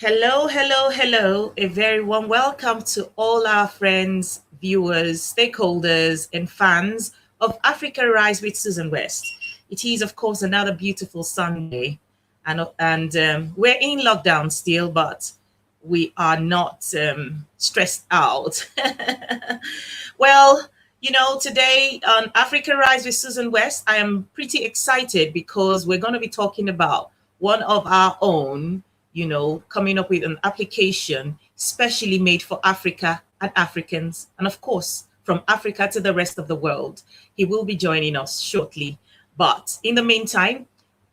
Hello, hello, hello. A very warm welcome to all our friends, viewers, stakeholders, and fans of Africa Rise with Susan West. It is, of course, another beautiful Sunday, and we're in lockdown still, but we are not stressed out. Well, today on Africa Rise with Susan West, I am pretty excited because we're going to be talking about one of our own, coming up with an application specially made for Africa and Africans, and of course, from Africa to the rest of the world. He will be joining us shortly. But in the meantime,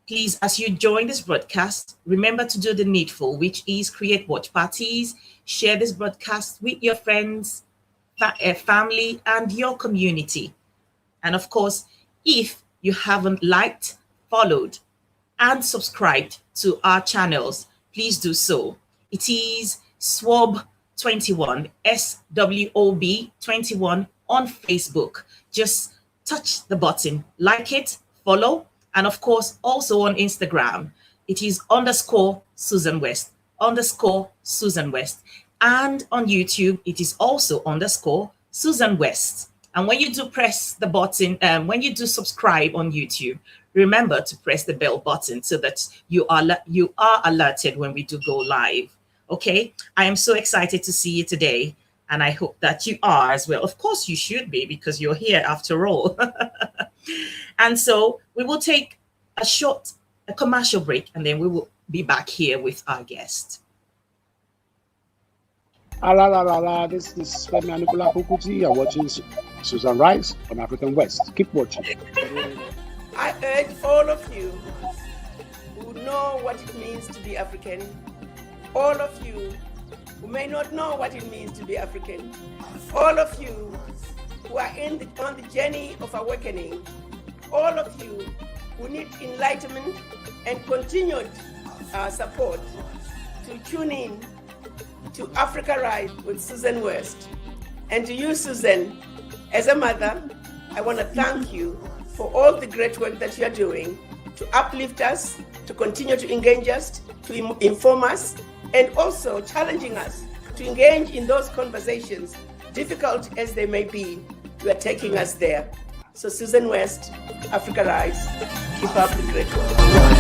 please, as you join this broadcast, remember to do the needful, which is create watch parties, share this broadcast with your friends, family, and your community. And of course, if you haven't liked, followed, and subscribed to our channels, please do so. It is SWOB21, SWOB21 on Facebook. Just touch the button, like it, follow, and of course, also on Instagram. It is _Susan West, _Susan West. And on YouTube, it is also _Susan West. And when you do press the button, when you do subscribe on YouTube, remember to press the bell button so that you are alerted when we do go live. Okay, I am so excited to see you today, and I hope that you are as well. Of course, you should be because you're here after all. And so we will take a commercial break, and then we will be back here with our guest. This is Femi Anikula Pukuti. You're watching Susan Rise on African West. Keep watching. I urge all of you who know what it means to be African, all of you who may not know what it means to be African, all of you who are on the journey of awakening, all of you who need enlightenment and continued support to tune in to Africa Rise with Susan West. And to you, Susan, as a mother, I want to thank you for all the great work that you're doing to uplift us, to continue to engage us, to inform us, and also challenging us to engage in those conversations, difficult as they may be. You are taking us there. So Susan West, Africa Rise, keep up the great work.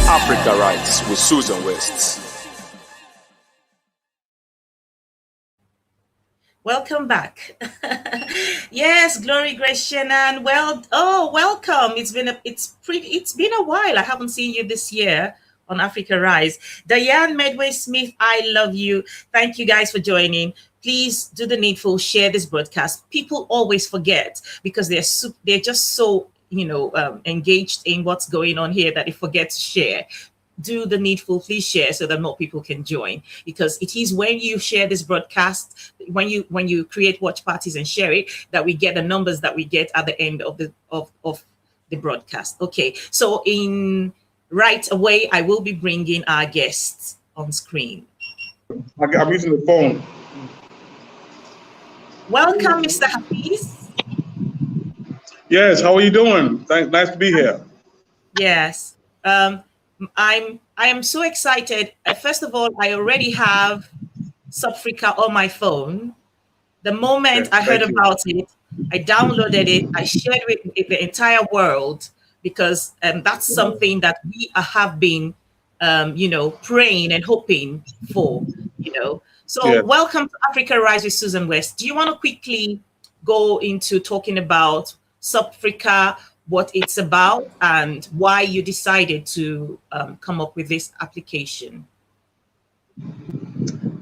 Africa Rise with Susan West. Welcome back. Yes, Glory, Grace, Shannon. Welcome. It's been a while. I haven't seen you this year on Africa Rise. Diane Medway Smith, I love you. Thank you guys for joining. Please do the needful. Share this broadcast. People always forget because they're just so engaged in what's going on here that they forget to share. Do the needful, please share so that more people can join, because it is when you share this broadcast, when you create watch parties and share it, that we get the numbers that we get at the end of the broadcast. Okay, so right away I will be bringing our guests on screen. I'm using the phone. Welcome, Mr. Hafiz. Yes, how are you doing? Nice to be here. Yes. I am so excited. First of all, I already have Supfrica on my phone. The moment I heard about it, I downloaded it. I shared it with the entire world because that's something that we have been, praying and hoping for. So Welcome to Africa Rise with Susan West. Do you want to quickly go into talking about Supfrica, what it's about, and why you decided to come up with this application?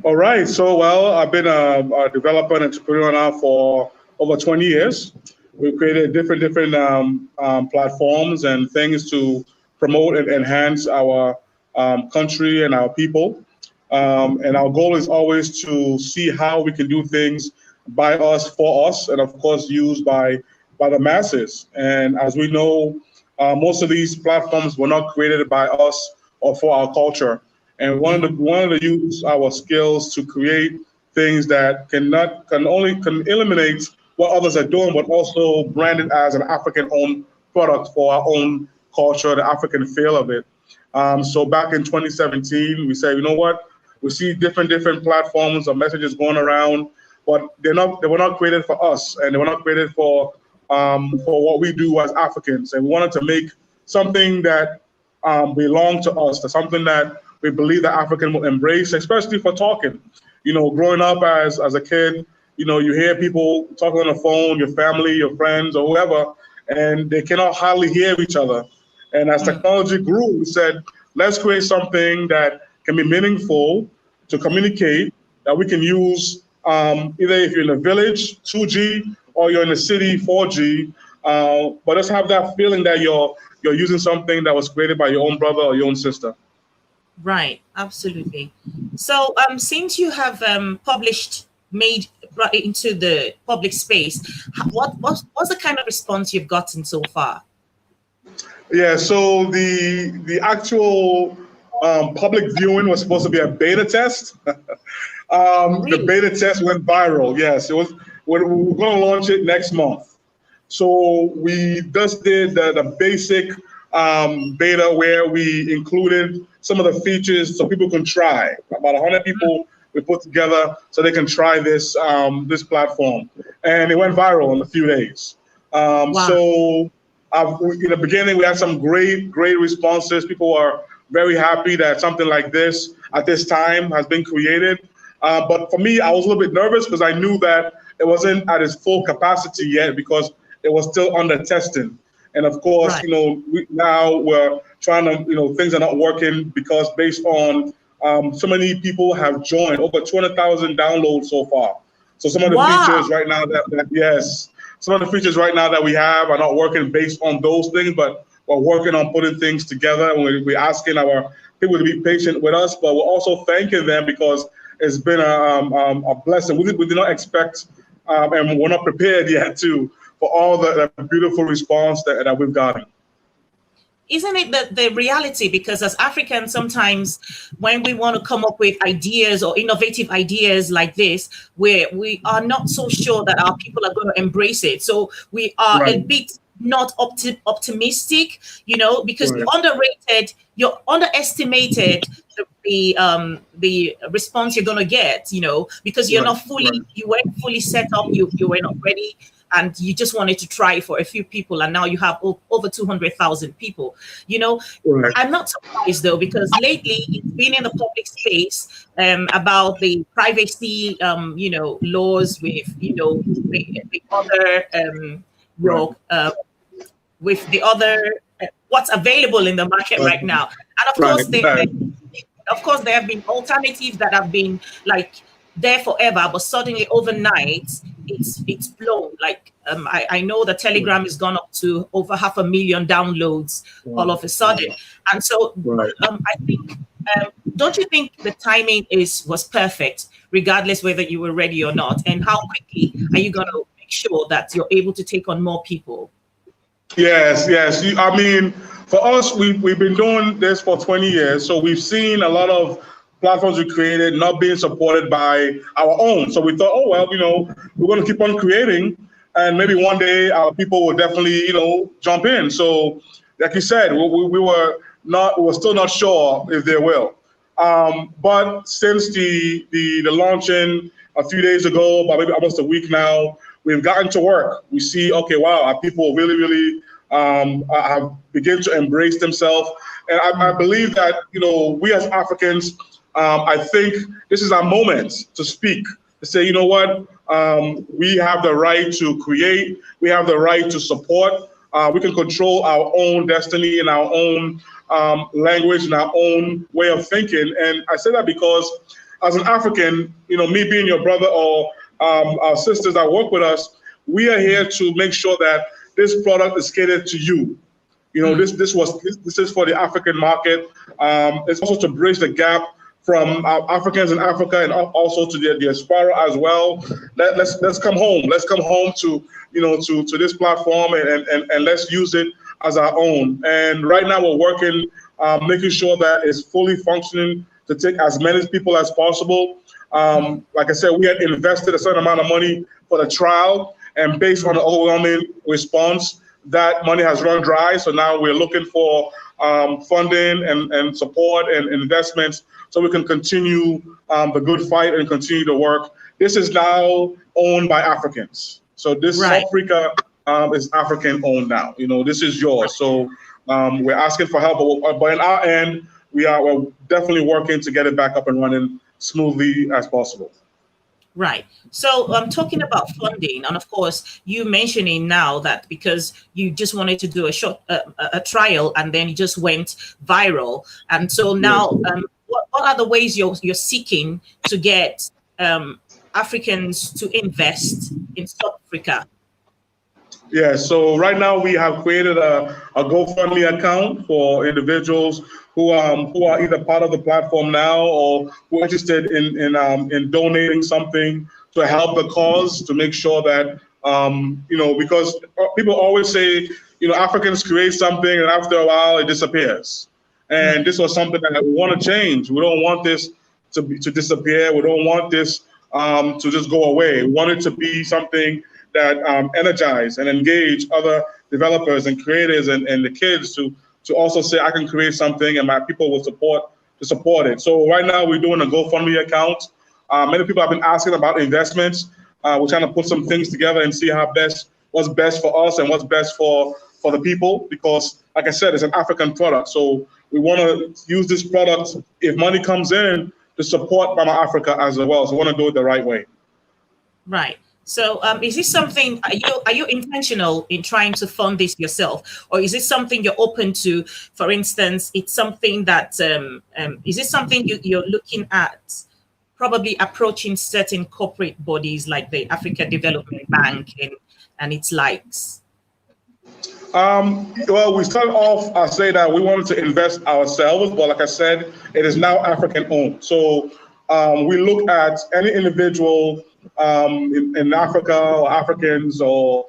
All right. So, I've been a developer and entrepreneur now for over 20 years. We've created different platforms and things to promote and enhance our country and our people. And our goal is always to see how we can do things by us, for us, and of course used by the masses. And as we know, most of these platforms were not created by us or for our culture. And one of the use our skills to create things that can eliminate what others are doing, but also brand it as an African-owned product for our own culture, the African feel of it. So back in 2017, we said, you know what? We see different platforms of messages going around, but they were not created for us, and they were not created for what we do as Africans. And we wanted to make something that belonged to us, to something that we believe that African will embrace, especially for talking. You know, growing up as a kid, you know, you hear people talking on the phone, your family, your friends, or whoever, and they cannot hardly hear each other. And as technology grew, we said, let's create something that can be meaningful to communicate, that we can use either if you're in a village, 2G, or you're in the city, 4G, but let's have that feeling that you're using something that was created by your own brother or your own sister. Right, absolutely. So since you have made into the public space, what's the kind of response you've gotten so far? Yeah, so the actual public viewing was supposed to be a beta test. Really? The beta test went viral. Yes, it was. We're going to launch it next month. So we just did the basic beta where we included some of the features so people can try. About 100 people we put together so they can try this this platform, and it went viral in a few days. Wow. So in the beginning, we had some great responses. People are very happy that something like this at this time has been created. But for me, I was a little bit nervous because I knew that it wasn't at its full capacity yet because it was still under testing. And of course, Right. you know, now we're trying to, you know, things are not working because based on so many people have joined, over 200,000 downloads so far. So some of the Wow. features right now yes, some of the features right now that we have are not working based on those things, but we're working on putting things together, and we're asking our people to be patient with us, but we're also thanking them because it's been a blessing. We did not expect, and we're not prepared yet for all the beautiful response that we've gotten. Isn't it the reality? Because as Africans, sometimes when we want to come up with ideas or innovative ideas like this, where we are not so sure that our people are going to embrace it. So we are a Right. bit not optimistic, you know, because Right. you're underestimated the response you're going to get, you know, because you're Right. not fully, Right. you weren't fully set up, you were not ready, and you just wanted to try for a few people, and now you have over 200,000 people, you know. Right. I'm not surprised though, because lately it's been in the public space about the privacy, you know, laws with, you know, the other, with the other, what's available in the market right now. And of course, there have been alternatives that have been like there forever, but suddenly overnight it's blown. Like I know the Telegram has gone up to over 500,000 downloads all of a sudden, and so I think don't you think the timing was perfect, regardless whether you were ready or not? And how quickly are you going to make sure that you're able to take on more people? Yes. I mean, for us, we've been doing this for 20 years, so we've seen a lot of platforms we created not being supported by our own. So we thought, oh well, you know, we're going to keep on creating, and maybe one day our people will definitely, you know, jump in. So, like you said, we were still not sure if they will. But since the launching a few days ago, about maybe almost a week now, we've gotten to work. We see, okay, wow, our people really have begun to embrace themselves. And I believe that, you know, we as Africans, I think this is our moment to speak, to say, you know what, we have the right to create, we have the right to support, we can control our own destiny and our own language and our own way of thinking. And I say that because as an African, you know, me being your brother or our sisters that work with us, we are here to make sure that this product is catered to you. You know, this is for the African market. It's also to bridge the gap from Africans in Africa and also to the diaspora as well. Let's come home. Let's come home to, you know, to this platform and let's use it as our own. And right now we're working, making sure that it's fully functioning to take as many people as possible. Like I said, we had invested a certain amount of money for the trial, and based on the overwhelming response, that money has run dry. So now we're looking for funding and support and investments so we can continue the good fight and continue to work. This is now owned by Africans. So this Supfrica is African owned now. This is yours. So we're asking for help, but on our end, we're definitely working to get it back up and running smoothly as possible. Right. So I'm talking about funding, and of course, you mentioning now that because you just wanted to do a trial, and then it just went viral, and so now, what are the ways you're seeking to get Africans to invest in South Africa? Yeah, so right now we have created a GoFundMe account for individuals who are either part of the platform now or who are interested in donating something to help the cause, to make sure that because people always say Africans create something and after a while it disappears, and this was something that we want to change. We don't want this to disappear. We don't want this to just go away. We want it to be something that energize and engage other developers and creators and the kids to also say, I can create something and my people will support it. So right now we're doing a GoFundMe account. Many people have been asking about investments. We're trying to put some things together and see what's best for us and what's best for the people, because like I said, it's an African product. So we want to use this product, if money comes in, to support Mama Africa as well. So we want to do it the right way. Right. So is this something, are you intentional in trying to fund this yourself, or is it something you're open to? For instance, it's something that, is it something you're looking at, probably approaching certain corporate bodies like the Africa Development Bank and its likes? Well, we started off, I say that we wanted to invest ourselves, but like I said, it is now African owned. So we look at any individual in Africa or Africans or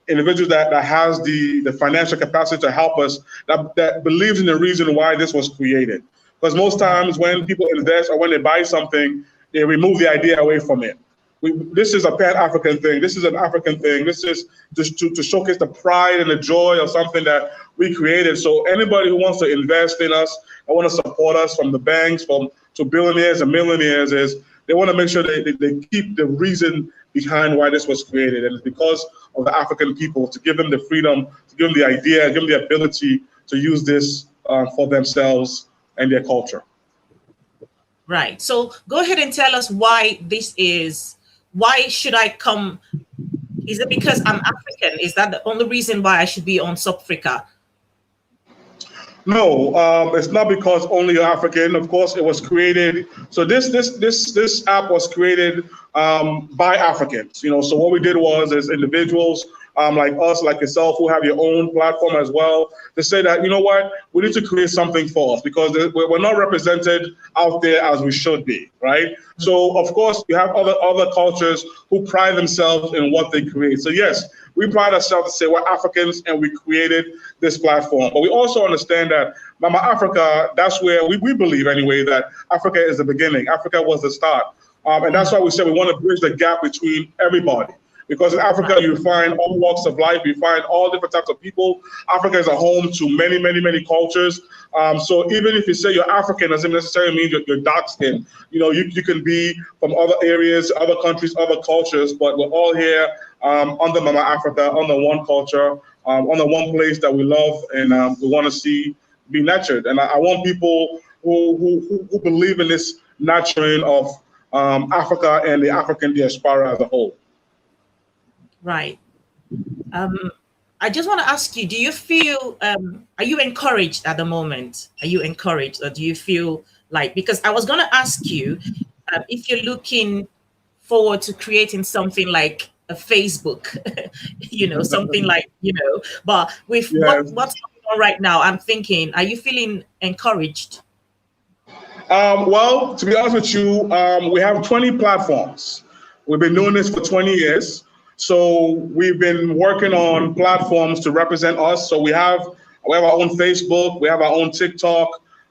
individuals that has the financial capacity to help us, that believes in the reason why this was created. Because most times when people invest or when they buy something, they remove the idea away from it. This is a Pan-African thing. This is an African thing. This is just to showcase the pride and the joy of something that we created. So anybody who wants to invest in us and want to support us, from the banks, to billionaires and millionaires, they want to make sure they keep the reason behind why this was created. And it's because of the African people, to give them the freedom, to give them the idea, give them the ability to use this for themselves and their culture. Right. So go ahead and tell us why this is. Why should I come? Is it because I'm African? Is that the only reason why I should be on Supfrica? No, it's not because only you're African. Of course, it was created. So this app was created by Africans. So what we did was, as individuals like us, like yourself, who have your own platform as well, to say that, you know what, we need to create something for us, because we're not represented out there as we should be, right? So of course, you have other cultures who pride themselves in what they create. So yes, we pride ourselves to say we're Africans and we created this platform. But we also understand that Mama Africa, that's where we believe anyway, that Africa is the beginning. Africa was the start. And that's why we said we want to bridge the gap between everybody. Because in Africa, you find all walks of life, you find all different types of people. Africa is a home to many, many, many cultures. So even if you say you're African, doesn't necessarily mean you're dark skinned. You can be from other areas, other countries, other cultures, but we're all here under Mama Africa, under one culture, under one place that we love and we want to see be nurtured. And I want people who believe in this nurturing of Africa and the African diaspora as a whole. Right. I just want to ask you, do you feel, are you encouraged at the moment? Are you encouraged, or do you feel like, because I was going to ask you if you're looking forward to creating something like a Facebook, something like, but with what's going on right now, I'm thinking, are you feeling encouraged? Well, to be honest with you, we have 20 platforms. We've been doing this for 20 years. So we've been working on platforms to represent us. So we have our own Facebook, we have our own TikTok,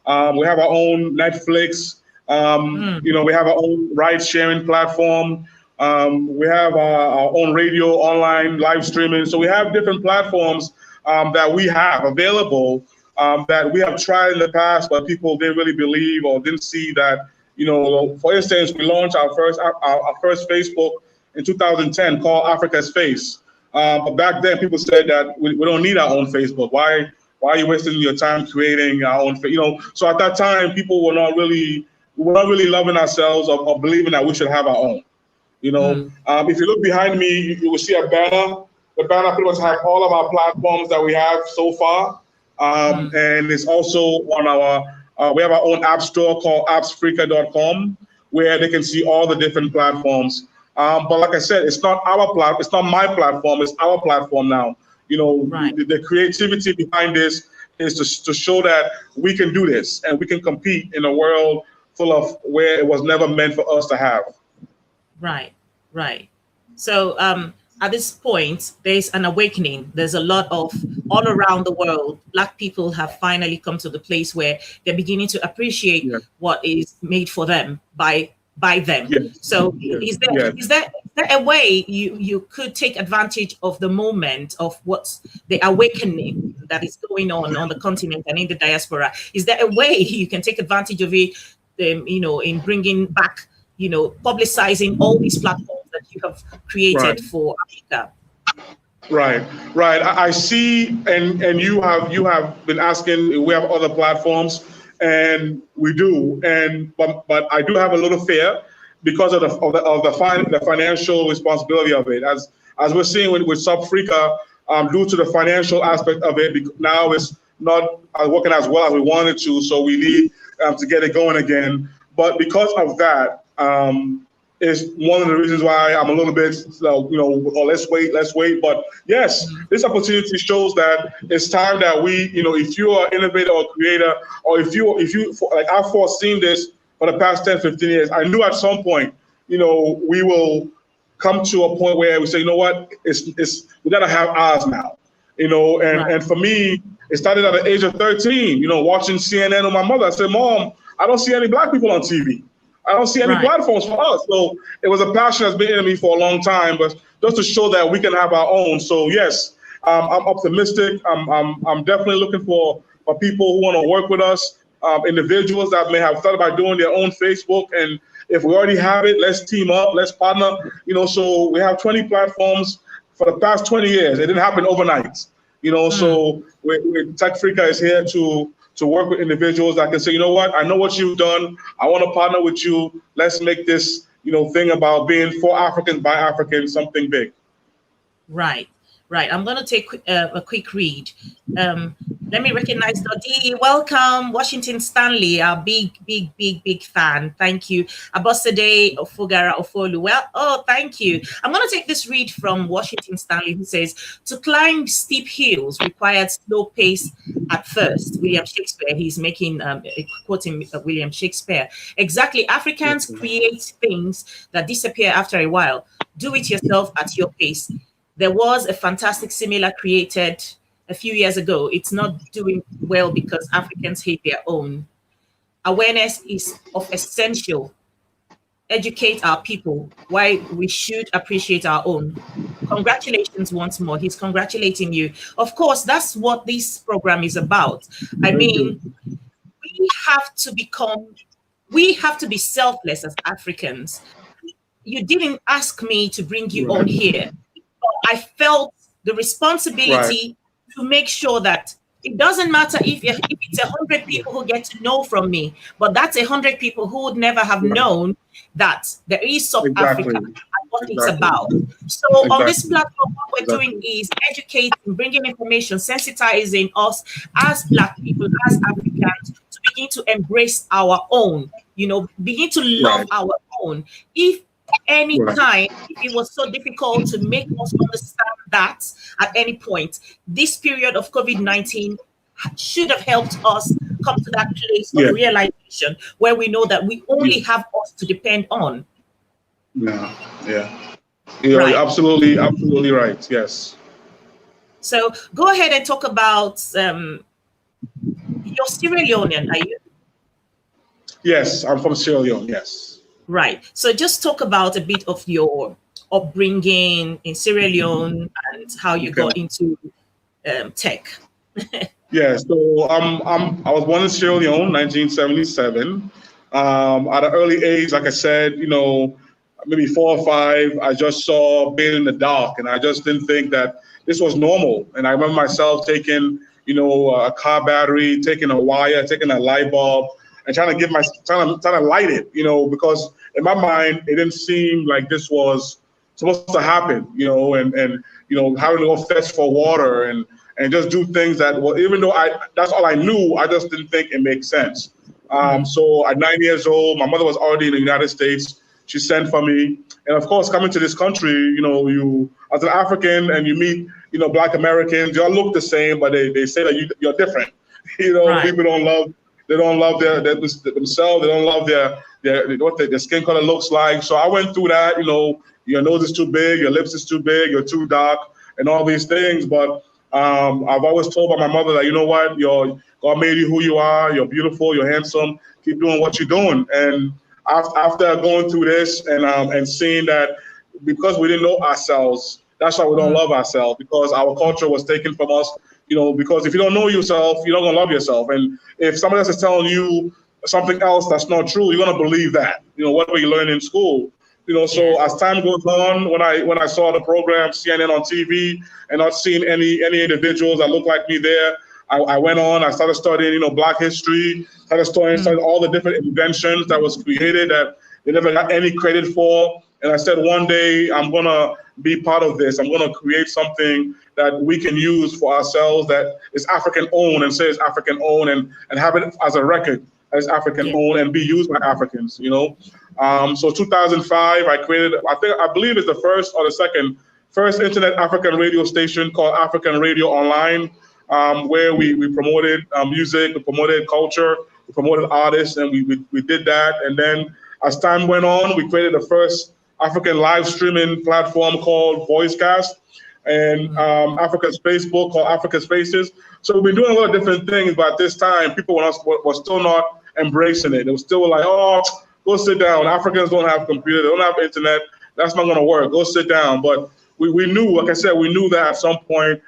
we have our own Netflix, we have our own ride-sharing platform, we have our own radio, online, live streaming. So we have different platforms that we have available that we have tried in the past, but people didn't really believe or didn't see that. For instance, we launched our first Facebook in 2010 called Africa's Face. But back then, people said that we don't need our own Facebook. Why are you wasting your time creating our own? So at that time, people were not really loving ourselves or believing that we should have our own. If you look behind me, you will see a banner. The banner pretty much have all of our platforms that we have so far, and it's also on we have our own app store called Supfrica.com, where they can see all the different platforms. But like I said, it's not it's not my platform, it's our platform now. The creativity behind this is to show that we can do this and we can compete in a world full of where it was never meant for us to have. Right. So at this point, there's an awakening. There's a lot of all around the world, Black people have finally come to the place where they're beginning to appreciate what is made for them by them. Yes. So is there a way you could take advantage of the moment of what's the awakening that is going on the continent and in the diaspora? Is there a way you can take advantage of it, in bringing back, publicizing all these platforms that you have created for Africa? Right. I see, and you have been asking. We have other platforms, and we do, but I do have a little fear because of the financial responsibility of it. As we're seeing with Supfrica, due to the financial aspect of it, now it's not working as well as we wanted to. So we need to get it going again. But because of that, is one of the reasons why I'm a little bit, let's wait. But yes, this opportunity shows that it's time that we, if you are an innovator or creator, or if you like, I've foreseen this for the past 10, 15 years. I knew at some point, we will come to a point where we say, you know what, we gotta have ours now, and for me, it started at the age of 13, watching CNN with my mother. I said, Mom, I don't see any Black people on TV. I don't see any platforms for us. So it was a passion that's been in me for a long time, but just to show that we can have our own. So yes, I'm optimistic. I'm definitely looking for people who want to work with us, individuals that may have thought about doing their own Facebook. And if we already have it, let's team up, let's partner. So we have 20 platforms for the past 20 years. It didn't happen overnight. So TechFrica is here to work with individuals that can say, you know what, I know what you've done. I want to partner with you. Let's make this, thing about being for Africans, by Africans, something big. Right. I'm going to take a quick read. Let me recognize Dodi. Welcome, Washington Stanley, our big fan. Thank you. Abosade Ofugara Ofolu. Well, thank you. I'm going to take this read from Washington Stanley, who says, to climb steep hills required slow pace at first. William Shakespeare, he's making quoting William Shakespeare. Exactly. Africans create things that disappear after a while. Do it yourself at your pace. There was a fantastic similar created a few years ago. It's not doing well because Africans hate their own. Awareness is of essential. Educate our people why we should appreciate our own. Congratulations once more. He's congratulating you. Of course, that's what this program is about. I mean, we have to be selfless as Africans. You didn't ask me to bring you on here. I felt the responsibility to make sure that it doesn't matter if it's 100 people who get to know from me, but that's 100 people who would never have known that there is South Africa and what it's about. So on this platform, what we're doing is educating, bringing information, sensitizing us as Black people, as Africans, to begin to embrace our own, begin to love our own. If any time, if it was so difficult to make us understand that at any point, this period of COVID-19 should have helped us come to that place of realization where we know that we only have us to depend on. You're absolutely right. Yes. So go ahead and talk about you're Sierra Leonean, are you? Yes, I'm from Sierra Leone. Yes. Right. So just talk about a bit of your upbringing in Sierra Leone and how you got into tech. Yeah, so I was born in Sierra Leone, 1977. At an early age, like I said, maybe 4 or 5, I just saw being in the dark, and I just didn't think that this was normal. And I remember myself taking, a car battery, taking a wire, taking a light bulb, and trying to light it, because in my mind it didn't seem like this was supposed to happen, and having to go fetch for water and just do things that, well, even though that's all I knew, I just didn't think it made sense. So at 9 years old, my mother was already in the United States. She sent for me. And of course, coming to this country, you as an African and you meet, Black Americans, you all look the same, but they say that you're different. Right. People don't love themselves. They don't love what their skin color looks like. So I went through that, your nose is too big, your lips is too big, you're too dark, and all these things. But I've always told by my mother that, you know what, God made you who you are. You're beautiful. You're handsome. Keep doing what you're doing. And after going through this and seeing that, because we didn't know ourselves, that's why we don't love ourselves, because our culture was taken from us. Because if you don't know yourself, you're not gonna love yourself. And if somebody else is telling you something else that's not true, you're gonna believe that. Whatever you learn in school. So as time goes on, when I saw the program CNN on TV and not seeing any individuals that look like me there, I went on. I started studying, Black history. Started studying all the different inventions that was created that they never got any credit for. And I said, one day I'm gonna be part of this. I'm gonna create something that we can use for ourselves that is African owned and says African owned and have it as a record as African owned and be used by Africans. So 2005, I believe it's the first or the first internet African radio station called African Radio Online, where we promoted music, we promoted culture, we promoted artists, and we did that. And then as time went on, we created the first African live streaming platform called VoiceCast, and Africa's Facebook called Africa Spaces. So we've been doing a lot of different things, but at this time, people were still not embracing it. They were still like, oh, go sit down. Africans don't have computers, they don't have internet. That's not gonna work. Go sit down. But we knew, like I said, we knew that at some point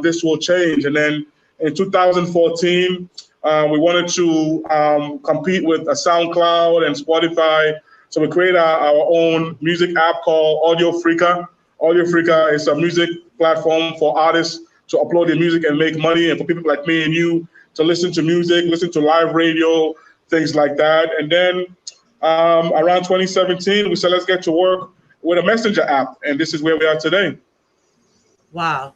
this will change. And then in 2014, we wanted to compete with a SoundCloud and Spotify. So we created our own music app called AudioFrica. AudioFrica is a music platform for artists to upload their music and make money, and for people like me and you to listen to music, listen to live radio, things like that. And then around 2017, we said, let's get to work with a messenger app, and this is where we are today. Wow.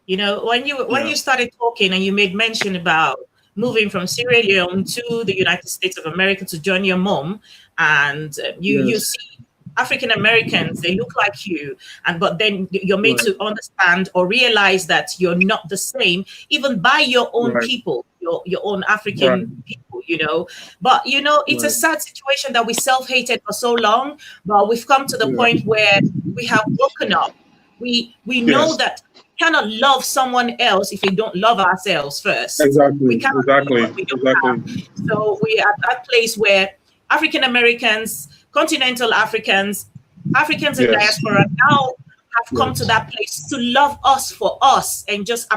When you started talking and you made mention about moving from Sierra Leone to the United States of America to join your mom, and you see African Americans, they look like you, but then you're made to understand or realize that you're not the same, even by your own people, your own African people, But it's a sad situation that we self-hated for so long, but we've come to the point where we have woken up. We know that we cannot love someone else if we don't love ourselves first. Exactly. We cannot Exactly. So we are at that place where African Americans, continental Africans in diaspora now have come to that place to love us for us and just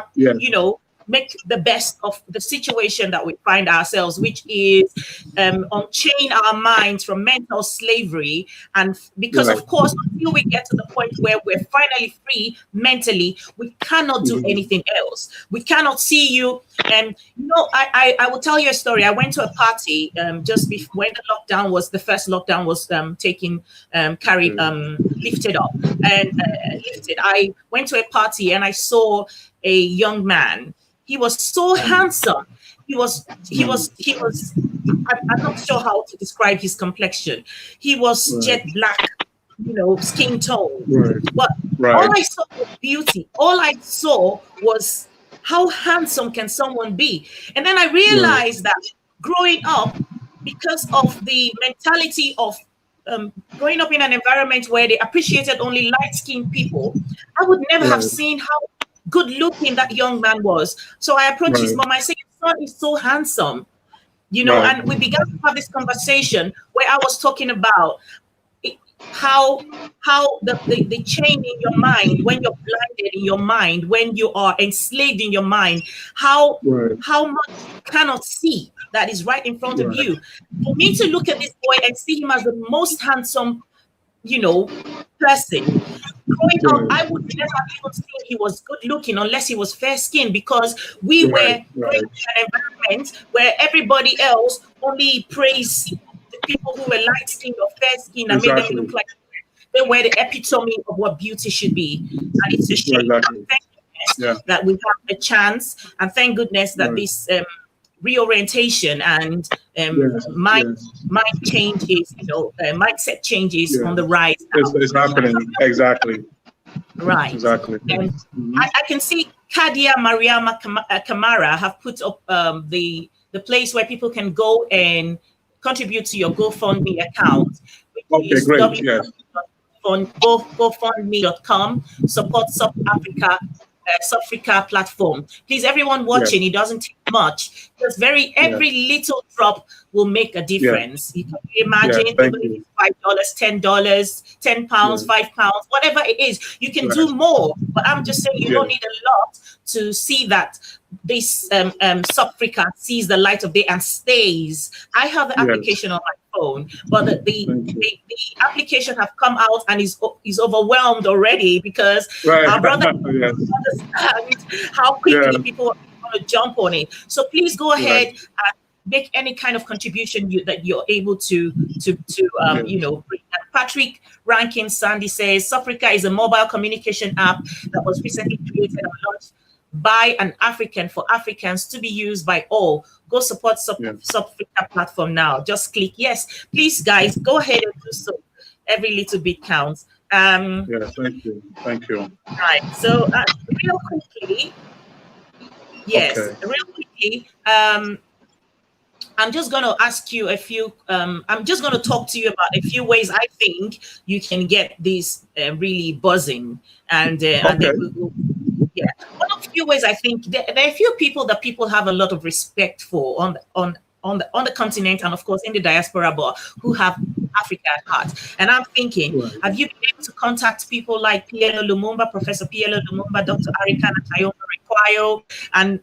make the best of the situation that we find ourselves, which is unchain our minds from mental slavery. And because of course, until we get to the point where we're finally free mentally, we cannot do anything else. We cannot see you. And I will tell you a story. I went to a party just before when the first lockdown was lifted up and lifted. I went to a party and I saw a young man. He was so handsome. He was. I'm not sure how to describe his complexion. He was jet black, skin tone. But all I saw was beauty. All I saw was how handsome can someone be. And then I realized that growing up, because of the mentality of growing up in an environment where they appreciated only light-skinned people, I would never have seen how good looking that young man was. So I approached his mom. I said, your son is so handsome, and we began to have this conversation where I was talking about how the chain in your mind, when you're blinded in your mind, when you are enslaved in your mind, how much you cannot see that is right in front of you. For me to look at this boy and see him as the most handsome, person. Growing up, I would never even think he was good looking unless he was fair skinned, because we were growing up in an environment where everybody else only praised the people who were light skinned or fair skinned and made them look like they were the epitome of what beauty should be. And it's a shame. Thank goodness that we have a chance, and thank goodness that this reorientation and mind changes, mindset changes on the rise now. It's happening. Exactly. Right. Exactly. And I can see Kadia Mariama Kamara have put up the place where people can go and contribute to your GoFundMe account, which is GoFundMe.com, support Supfrica platform. Please, everyone watching, it doesn't take much. Just every little drop will make a difference. You can imagine, even if it's $5, $10, £10, £5, whatever it is, you can do more. But I'm just saying, you don't need a lot to see that this Supfrica sees the light of day and stays. I have the application on my phone, but the application have come out and is overwhelmed already, because our brother understand how quickly people want to jump on it. So please go ahead and make any kind of contribution that you're able to bring. Patrick Rankin Sandy says Supfrica is a mobile communication app that was recently created and launched by an African for Africans to be used by all. Go support Supfrica platform now. Just click yes. Please, guys, go ahead and do so. Every little bit counts. Thank you. Right. So real quickly, I'm just going to ask you a few. I'm just going to talk to you about a few ways I think you can get this really buzzing, and then we'll one of the few ways I think there are a few people that people have a lot of respect for on the continent, and of course in the diaspora, but who have Africa at heart. And I'm thinking, have you been able to contact people like Pielo Lumumba, Professor Pielo Lumumba, Dr. Arikana Tayoma Requayo, and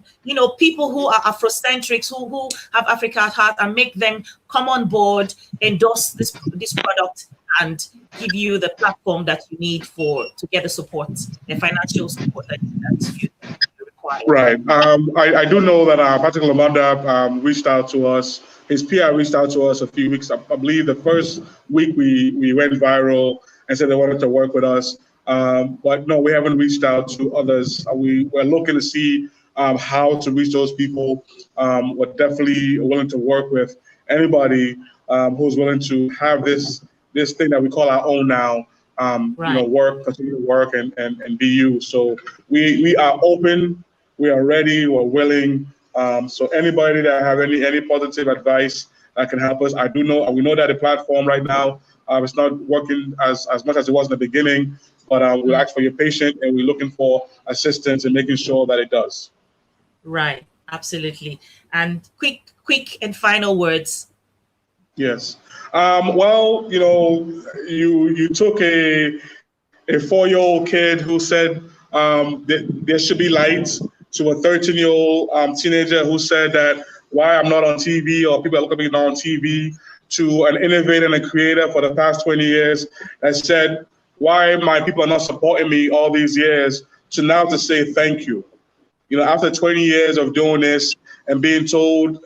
people who are Afrocentrics, who have Africa at heart, and make them come on board, endorse this product, and give you the platform that you need to get the support, the financial support that you require. Right. I do know that Patrick Lamanda reached out to us. His PR reached out to us a few weeks. I believe the first week we went viral and said they wanted to work with us. But no, we haven't reached out to others. We're looking to see how to reach those people. We're definitely willing to work with anybody who's willing to have this thing that we call our own now, continue to work and be used. So we are open, we are ready, we're willing. So anybody that have any positive advice that can help us, we know that the platform right now, it's not working as much as it was in the beginning, but we'll ask for your patience, and we're looking for assistance in making sure that it does. Right, absolutely. And quick and final words. Yes. Well, you took a 4-year-old kid who said that there should be lights, to a 13-year-old teenager who said that why I'm not on TV, or people are looking at me not on TV, to an innovator and a creator for the past 20 years that said why my people are not supporting me all these years, to now to say thank you. After 20 years of doing this and being told,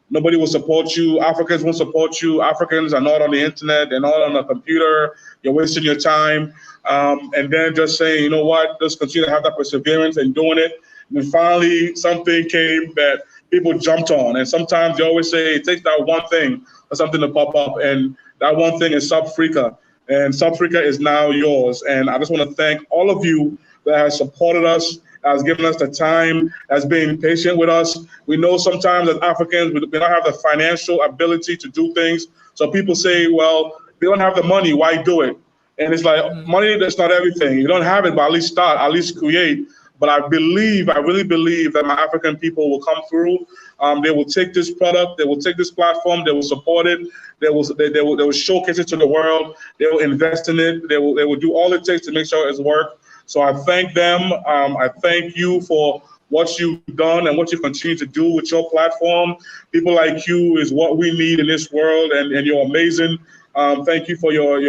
nobody will support you, Africans won't support you, Africans are not on the internet, they're not on a computer, you're wasting your time. And then just saying, you know what, just continue to have that perseverance and doing it. And finally, something came that people jumped on. And sometimes they always say it takes that one thing for something to pop up. And that one thing is Supfrica. And Supfrica is now yours. And I just want to thank all of you that have supported us, has given us the time, has been patient with us. We know sometimes as Africans, we don't have the financial ability to do things. So people say, well, we don't have the money, why do it? And it's like, money, that's not everything. You don't have it, but at least start, at least create. But I really believe that my African people will come through. They will take this product, they will take this platform, they will support it, they will showcase it to the world, they will invest in it, they will do all it takes to make sure it's work. So I thank them. I thank you for what you've done and what you continue to do with your platform. People like you is what we need in this world, and you're amazing. Thank you for your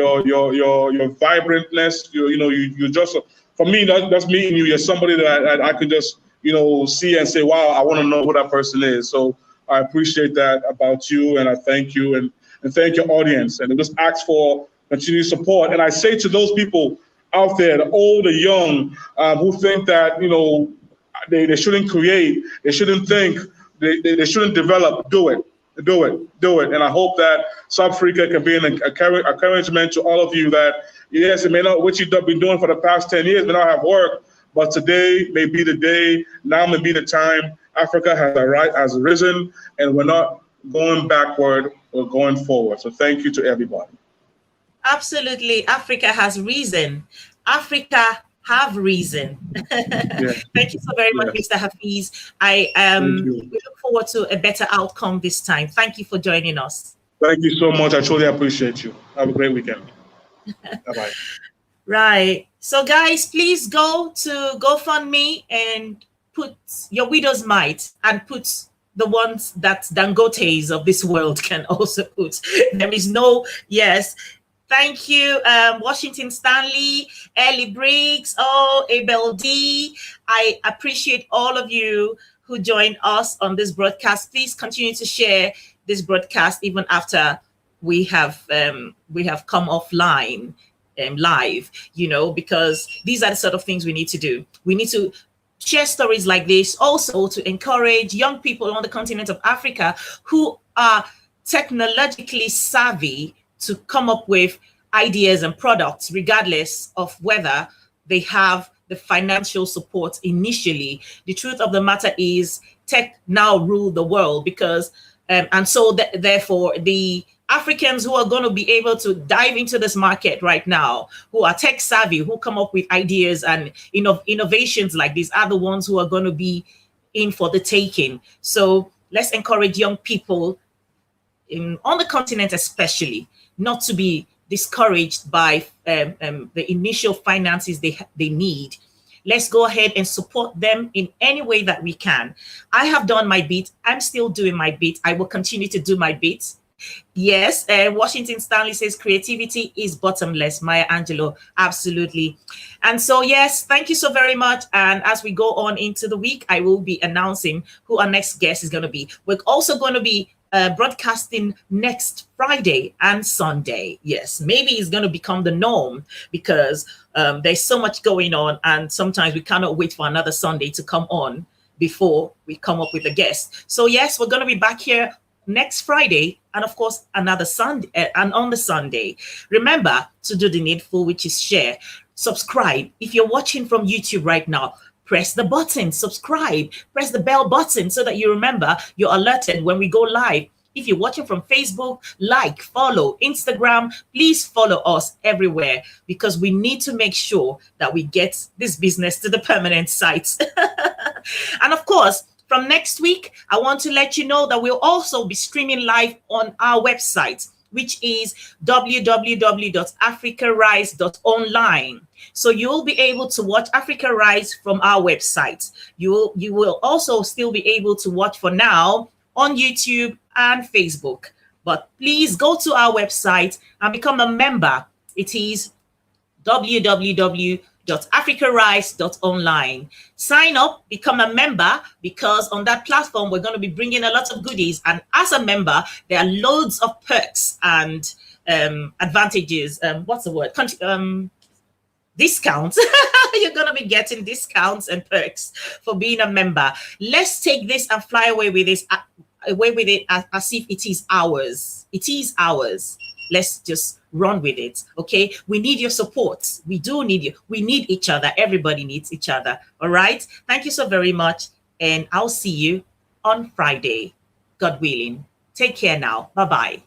vibrantness. You just, for me, that's meeting you. You're somebody that I could just see and say, wow, I want to know who that person is. So I appreciate that about you, and I thank you, and thank your audience, and just ask for continued support. And I say to those people out there, the old, the young, who think that they shouldn't create, they shouldn't think, they shouldn't develop. Do it. And I hope that Supfrica can be an encouragement to all of you that, yes, it may not, what you've been doing for the past 10 years may not have worked, but today may be the day, now may be the time. Africa has risen, and we're not going backward, we're going forward. So thank you to everybody. Absolutely. Africa has risen. Africa have reason. Yes. Thank you so very much, Mr. Hafiz. We look forward to a better outcome this time. Thank you for joining us. Thank you so much. I truly appreciate you. Have a great weekend. Bye-bye. Right. So guys, please go to GoFundMe and put your widow's mite, and put the ones that Dangotes of this world can also put. There is no, yes. Thank you, Washington Stanley, Ellie Briggs, Abel D. I appreciate all of you who joined us on this broadcast. Please continue to share this broadcast even after we have come offline live, because these are the sort of things we need to do. We need to share stories like this also to encourage young people on the continent of Africa who are technologically savvy to come up with ideas and products, regardless of whether they have the financial support initially. The truth of the matter is tech now rule the world, because and so therefore the Africans who are going to be able to dive into this market right now, who are tech savvy, who come up with ideas and innovations like these, are the ones who are going to be in for the taking. So let's encourage young people on the continent especially not to be discouraged by the initial finances they need. Let's go ahead and support them in any way that we can. I have done my bit. I'm still doing my bit. I will continue to do my bit. Yes, Washington Stanley says creativity is bottomless. Maya Angelou, absolutely. And so, yes, thank you so very much. And as we go on into the week, I will be announcing who our next guest is going to be. We're also going to be broadcasting next Friday and Sunday. Yes, maybe it's going to become the norm, because there's so much going on, and sometimes we cannot wait for another Sunday to come on before we come up with a guest. So yes, we're going to be back here next Friday, and of course another Sunday, and on the Sunday. Remember to do the needful, which is share, subscribe. If you're watching from YouTube right now, press the button, subscribe, press the bell button so that you remember you're alerted when we go live. If you're watching from Facebook, like, follow, Instagram, please follow us everywhere, because we need to make sure that we get this business to the permanent sites. And of course, from next week, I want to let you know that we'll also be streaming live on our website, which is www.africarise.online. So you'll be able to watch Africa Rise from our website. You will also still be able to watch for now on YouTube and Facebook. But please go to our website and become a member. It is www.africarise.online. Sign up, become a member, because on that platform, we're going to be bringing a lot of goodies. And as a member, there are loads of perks and advantages. What's the word? Discounts. You're going to be getting discounts and perks for being a member. Let's take this and fly away with this, as if it is ours. It is ours. Let's just run with it. Okay. We need your support. We do need you. We need each other. Everybody needs each other. All right. Thank you so very much. And I'll see you on Friday, God willing. Take care now. Bye-bye.